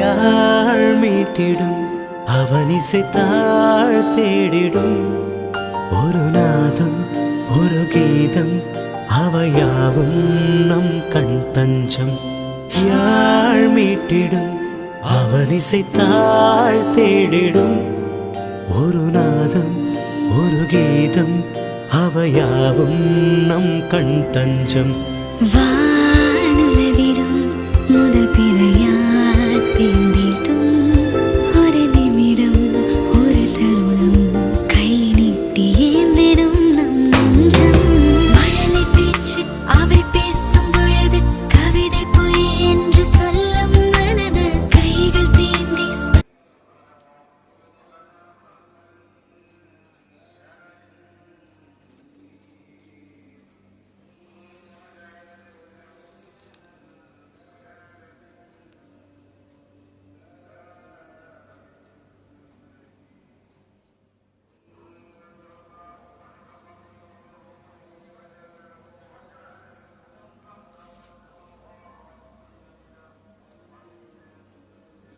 யாழ் மீட்டிடும் அவன் இசைத்தாள் தேடிடும் ஒரு நாதம் ஒரு கீதம் அவையாவும் நம் கண் தஞ்சம். யாழ் மீட்டிடும் அவன் இசைத்தாள் தேடிடும் ஒரு நாதம் ஒரு கீதம் அவையாவும் நம் கண் தஞ்சம்.